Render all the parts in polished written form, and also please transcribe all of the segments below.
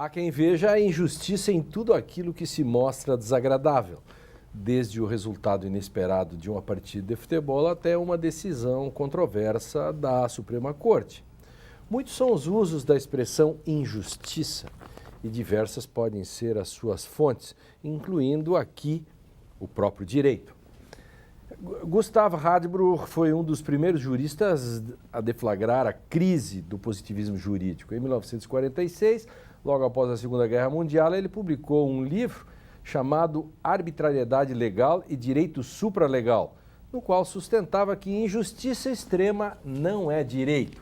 Há quem veja a injustiça em tudo aquilo que se mostra desagradável, desde o resultado inesperado de uma partida de futebol até uma decisão controversa da Suprema Corte. Muitos são os usos da expressão injustiça e diversas podem ser as suas fontes, incluindo aqui o próprio direito. Gustav Radbruch foi um dos primeiros juristas a deflagrar a crise do positivismo jurídico. Em 1946, logo após a Segunda Guerra Mundial, ele publicou um livro chamado Arbitrariedade Legal e Direito Supralegal, no qual sustentava que injustiça extrema não é direito.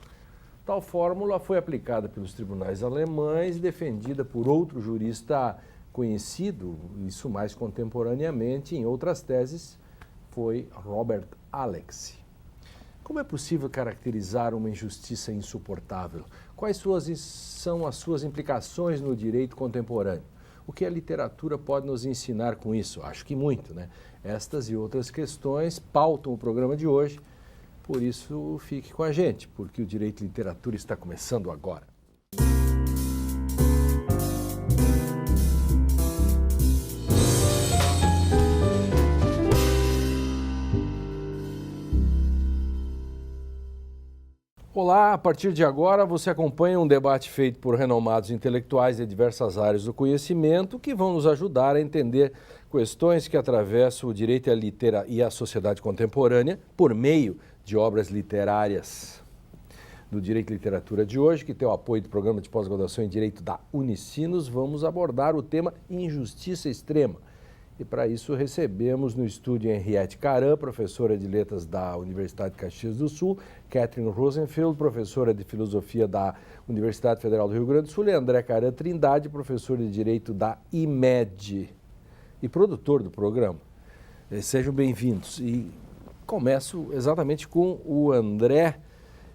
Tal fórmula foi aplicada pelos tribunais alemães e defendida por outro jurista conhecido, isso mais contemporaneamente, em outras teses, foi Robert Alex. Como é possível caracterizar uma injustiça insuportável? Quais são as suas implicações no direito contemporâneo? O que a literatura pode nos ensinar com isso? Acho que muito, né? Estas e outras questões pautam o programa de hoje. Por isso, fique com a gente, porque o Direito e Literatura está começando agora. Olá, a partir de agora você acompanha um debate feito por renomados intelectuais de diversas áreas do conhecimento que vão nos ajudar a entender questões que atravessam o direito e a sociedade contemporânea por meio de obras literárias. No Direito e Literatura de hoje, que tem o apoio do Programa de Pós-Graduação em Direito da Unicinos, vamos abordar o tema injustiça extrema. E para isso recebemos no estúdio Henriette Caram, professora de Letras da Universidade de Caxias do Sul, Catherine Rosenfeld, professora de Filosofia da Universidade Federal do Rio Grande do Sul, e André Caram Trindade, professor de Direito da IMED e produtor do programa. Sejam bem-vindos. E começo exatamente com o André.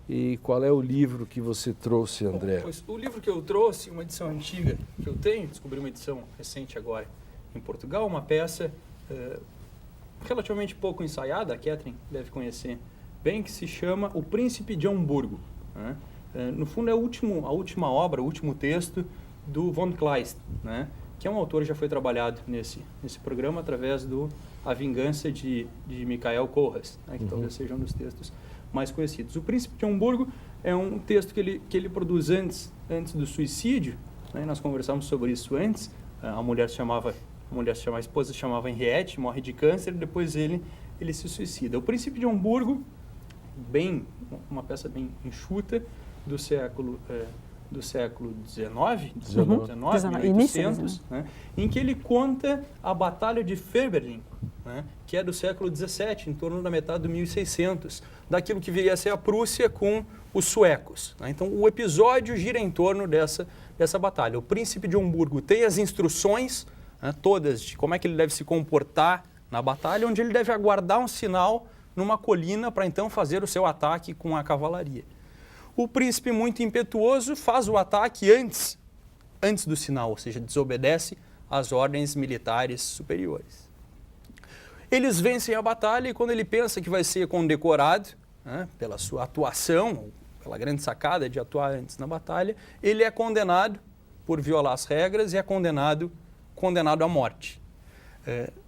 E qual é o livro que você trouxe, André? Pois, o livro que eu trouxe, uma edição antiga que eu tenho, descobri uma edição recente agora em Portugal, uma peça relativamente pouco ensaiada, a Catherine deve conhecer bem, que se chama O Príncipe de Hamburgo. Né? No fundo é a última obra, o último texto do von Kleist, né? Que é um autor que já foi trabalhado nesse programa através do A Vingança de Mikhail Kohlhaas, né? Que talvez seja um dos textos mais conhecidos. O Príncipe de Hamburgo é um texto que ele produz antes do suicídio, né? Nós conversamos sobre isso antes. A esposa se chamava Henriette, morre de câncer, depois ele se suicida. O Príncipe de Hamburgo, uma peça bem enxuta do século XIX, 1800, né, em que ele conta a Batalha de Fehrbellin, né, que é do século XVII, em torno da metade do 1600, daquilo que viria a ser a Prússia com os suecos. Né? Então, o episódio gira em torno dessa batalha. O Príncipe de Hamburgo tem as instruções, né, todas de como é que ele deve se comportar na batalha, onde ele deve aguardar um sinal numa colina para então fazer o seu ataque com a cavalaria. O príncipe, muito impetuoso, faz o ataque antes do sinal, ou seja, desobedece às ordens militares superiores. Eles vencem a batalha e quando ele pensa que vai ser condecorado, né, pela sua atuação, pela grande sacada de atuar antes na batalha, ele é condenado por violar as regras e é condenado à morte.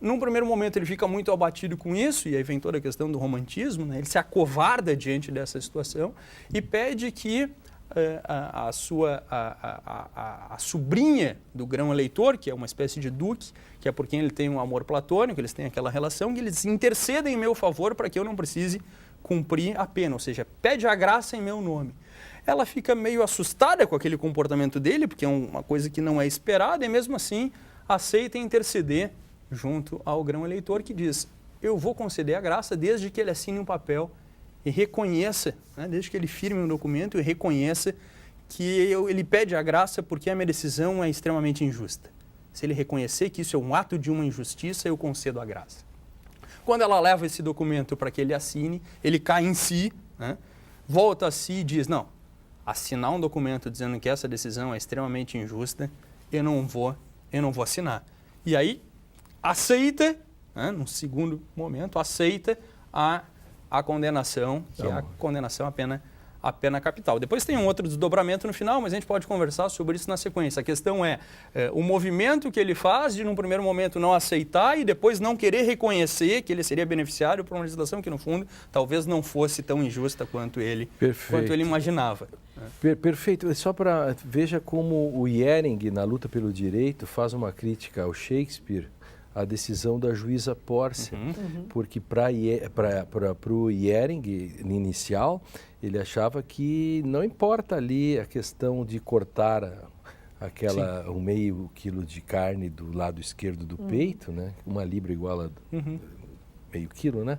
Num primeiro momento ele fica muito abatido com isso, e aí vem toda a questão do romantismo, né? Ele se acovarda diante dessa situação e pede que a sobrinha do grão-eleitor, que é uma espécie de duque, que é por quem ele tem um amor platônico, eles têm aquela relação, que eles intercedem em meu favor para que eu não precise cumprir a pena, ou seja, pede a graça em meu nome. Ela fica meio assustada com aquele comportamento dele, porque é uma coisa que não é esperada, e mesmo assim aceita interceder junto ao grão-eleitor, que diz: eu vou conceder a graça desde que ele assine um papel e reconheça, né, desde que ele firme um documento e reconheça que ele pede a graça porque a minha decisão é extremamente injusta. Se ele reconhecer que isso é um ato de uma injustiça, eu concedo a graça. Quando ela leva esse documento para que ele assine, ele cai em si, né, volta a si e diz: não, assinar um documento dizendo que essa decisão é extremamente injusta, eu não vou assinar. E aí aceita, né, num segundo momento, aceita a condenação, que é a condenação à a pé na capital. Depois tem um outro desdobramento no final, mas a gente pode conversar sobre isso na sequência. A questão é o movimento que ele faz de, num primeiro momento, não aceitar e depois não querer reconhecer que ele seria beneficiário por uma legislação que, no fundo, talvez não fosse tão injusta quanto ele imaginava. Perfeito. Só para... Veja como o Ehring, na luta pelo direito, faz uma crítica ao Shakespeare, a decisão da juíza Pórcia, porque para o Ehring, inicial, ele achava que não importa ali a questão de cortar um meio quilo de carne do lado esquerdo do peito, né? 1 libra igual a meio quilo, né?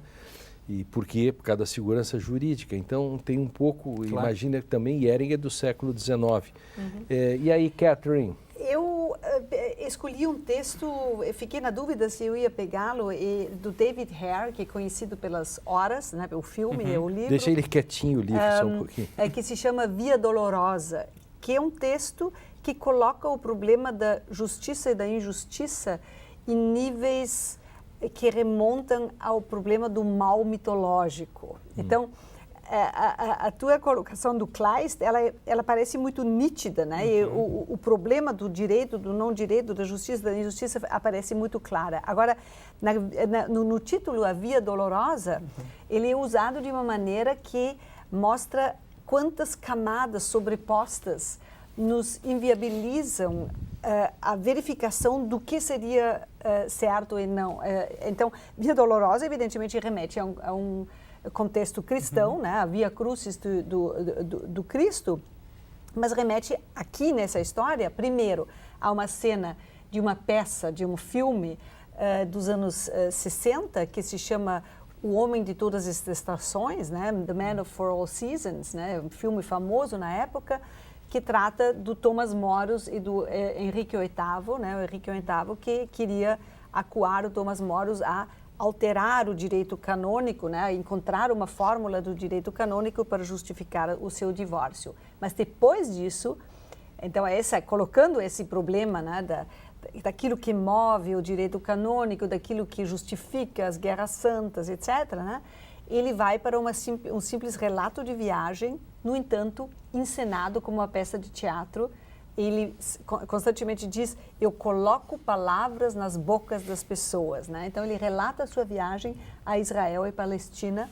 E por quê? Por causa da segurança jurídica. Então, tem um pouco... Claro. Imagina que também Ehring é do século XIX. E aí, Catherine? Eu escolhi um texto, fiquei na dúvida se eu ia pegá-lo, do David Hare, que é conhecido pelas Horas, né, o filme e o livro. Deixa ele quietinho o livro, só um pouquinho. Que se chama Via Dolorosa, que é um texto que coloca o problema da justiça e da injustiça em níveis que remontam ao problema do mal mitológico. Então, a tua colocação do Kleist, ela parece muito nítida, né? E o problema do direito, do não direito, da justiça, da injustiça aparece muito clara. Agora, no título A Via Dolorosa, ele é usado de uma maneira que mostra quantas camadas sobrepostas nos inviabilizam a verificação do que seria certo e não. Então, Via Dolorosa, evidentemente, remete a um contexto cristão, né? A Via Crucis do Cristo, mas remete aqui nessa história, primeiro, a uma cena de uma peça, de um filme dos anos 60, que se chama O Homem de Todas as Estações, né? The Man for All Seasons, né? Um filme famoso na época, que trata do Thomas Moros e do Henrique VIII, né? O Henrique VIII que queria acuar o Thomas Moros a alterar o direito canônico, né? Encontrar uma fórmula do direito canônico para justificar o seu divórcio. Mas depois disso, então colocando esse problema, né, daquilo que move o direito canônico, daquilo que justifica as guerras santas, etc., né? Ele vai para um simples relato de viagem, no entanto, encenado como uma peça de teatro. Ele constantemente diz, eu coloco palavras nas bocas das pessoas, né? Então, ele relata a sua viagem a Israel e Palestina.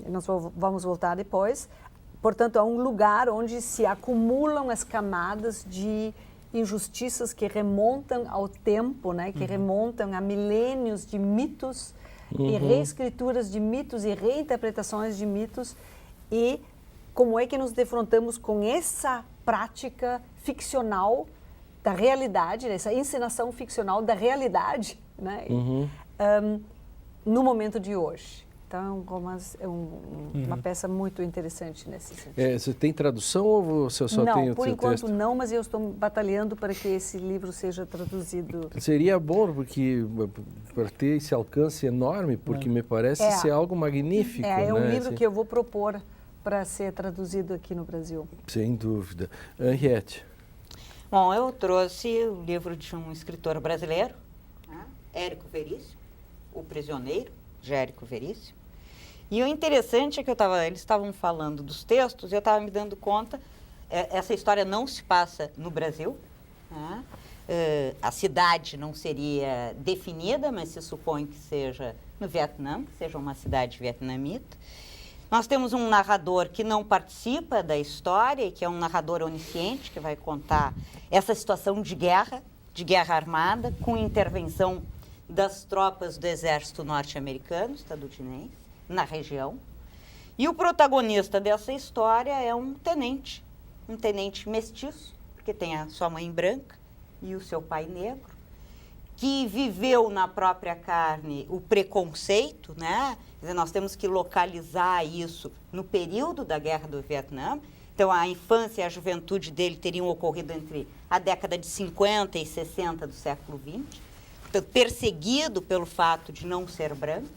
Nós vamos voltar depois. Portanto, há um lugar onde se acumulam as camadas de injustiças que remontam ao tempo, né? Que remontam a milênios de mitos e reescrituras de mitos e reinterpretações de mitos. E como é que nos defrontamos com essa prática ficcional da realidade, essa encenação ficcional da realidade, né? No momento de hoje. Então, é uma peça muito interessante nesse sentido. Você tem tradução ou você só tem o seu texto? Não, por enquanto não, mas eu estou batalhando para que esse livro seja traduzido. Seria bom, porque para ter esse alcance enorme, porque me parece ser algo magnífico. É um livro que eu vou propor para ser traduzido aqui no Brasil. Sem dúvida. Henriette. Bom, eu trouxe o livro de um escritor brasileiro, né? Érico Veríssimo, O Prisioneiro, de Érico Veríssimo. E o interessante é que eles estavam falando dos textos e eu estava me dando conta, essa história não se passa no Brasil, né? A cidade não seria definida, mas se supõe que seja no Vietnã, que seja uma cidade vietnamita. Nós temos um narrador que não participa da história, e que é um narrador onisciente, que vai contar essa situação de guerra armada, com intervenção das tropas do exército norte-americano, estadunidense, na região. E o protagonista dessa história é um tenente mestiço, porque tem a sua mãe branca e o seu pai negro, que viveu na própria carne o preconceito, né? Quer dizer, nós temos que localizar isso no período da Guerra do Vietnã. Então, a infância e a juventude dele teriam ocorrido entre a década de 50 e 60 do século XX. Portanto, perseguido pelo fato de não ser branco,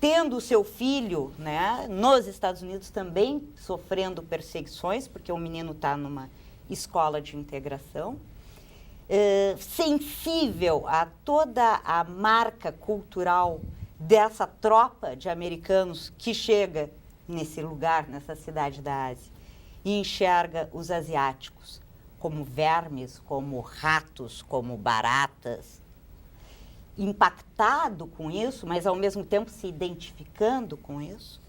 tendo o seu filho, né, nos Estados Unidos também sofrendo perseguições, porque o menino está numa escola de integração. Sensível a toda a marca cultural dessa tropa de americanos que chega nesse lugar, nessa cidade da Ásia, e enxerga os asiáticos como vermes, como ratos, como baratas, impactado com isso, mas ao mesmo tempo se identificando com isso,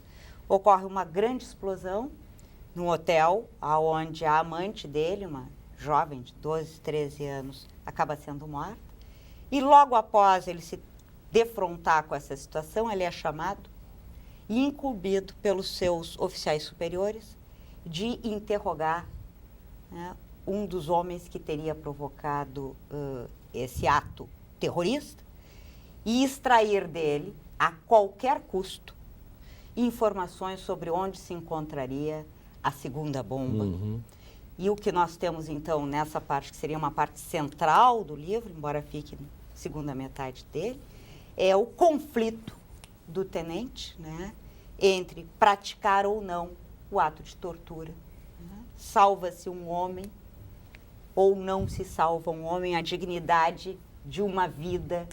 ocorre uma grande explosão no hotel, onde a amante dele, uma jovem de 12, 13 anos, acaba sendo morta. E logo após ele se defrontar com essa situação, ele é chamado e incumbido pelos seus oficiais superiores de interrogar, né, um dos homens que teria provocado esse ato terrorista e extrair dele, a qualquer custo, informações sobre onde se encontraria a segunda bomba. Uhum. E o que nós temos, então, nessa parte, que seria uma parte central do livro, embora fique na segunda metade dele, é o conflito do tenente, né, entre praticar ou não o ato de tortura. Né? Salva-se um homem ou não se salva um homem? A dignidade de uma vida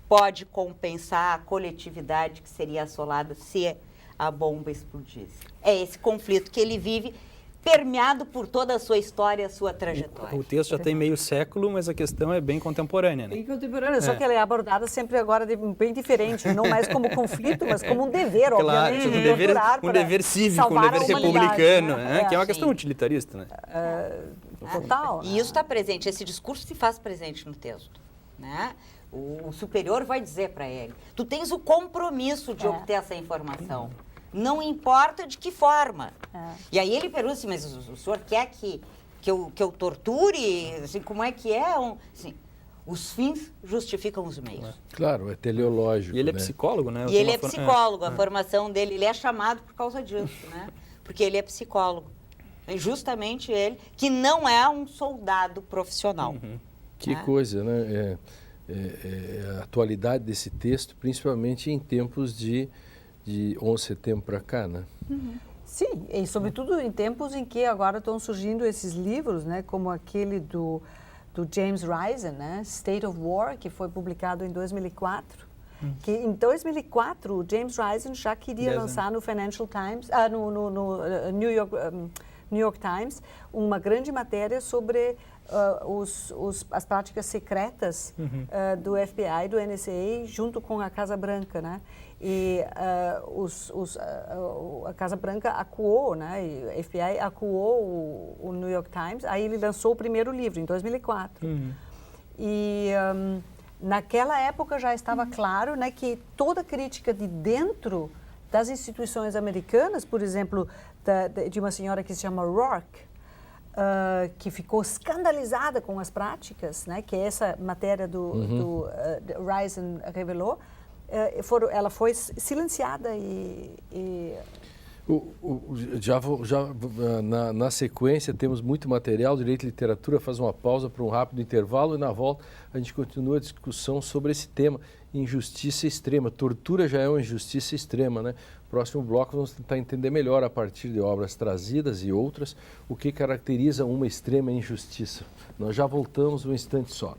pode compensar a coletividade que seria assolada se a bomba explodisse. É esse conflito que ele vive, permeado por toda a sua história, a sua trajetória. O texto já tem meio século, mas a questão é bem contemporânea, né? Bem contemporânea, só que ela é abordada sempre agora bem diferente, não mais como conflito, mas como um dever, Claro, obviamente. um dever cívico, um dever republicano, né? Que é uma questão utilitarista, né? Total. E isso está presente, esse discurso se faz presente no texto, né? O superior vai dizer para ele, tu tens o compromisso de obter essa informação. Não importa de que forma. E aí ele pergunta assim, mas o senhor quer que eu torture? Assim, como é que é? Assim, os fins justificam os meios. Claro, é teleológico. E ele é né? psicólogo, né? E ele é psicólogo, a formação dele, ele é chamado por causa disso, né? Porque ele é psicólogo. É justamente ele, que não é um soldado profissional. Uhum. Que coisa, né? A atualidade desse texto, principalmente em tempos de 11 de setembro para cá, né? Sim, e sobretudo em tempos em que agora estão surgindo esses livros, né, como aquele do James Risen, né, State of War, que foi publicado em 2004. Que em 2004 o James Risen já queria lançar no Financial Times, no New York Times, uma grande matéria sobre as práticas secretas do FBI, do NSA, junto com a Casa Branca, né? E a Casa Branca acuou, né? E o FBI acuou o New York Times. Aí ele lançou o primeiro livro, em 2004. E naquela época já estava claro, né, que toda crítica de dentro das instituições americanas, por exemplo, de uma senhora que se chama Rourke, que ficou escandalizada com as práticas, né, que essa matéria do Risen revelou, ela foi silenciada na sequência temos muito material, Direito e Literatura faz uma pausa para um rápido intervalo e na volta a gente continua a discussão sobre esse tema, injustiça extrema. Tortura já é uma injustiça extrema, né? Próximo bloco vamos tentar entender melhor a partir de obras trazidas e outras o que caracteriza uma extrema injustiça. Nós já voltamos um instante só.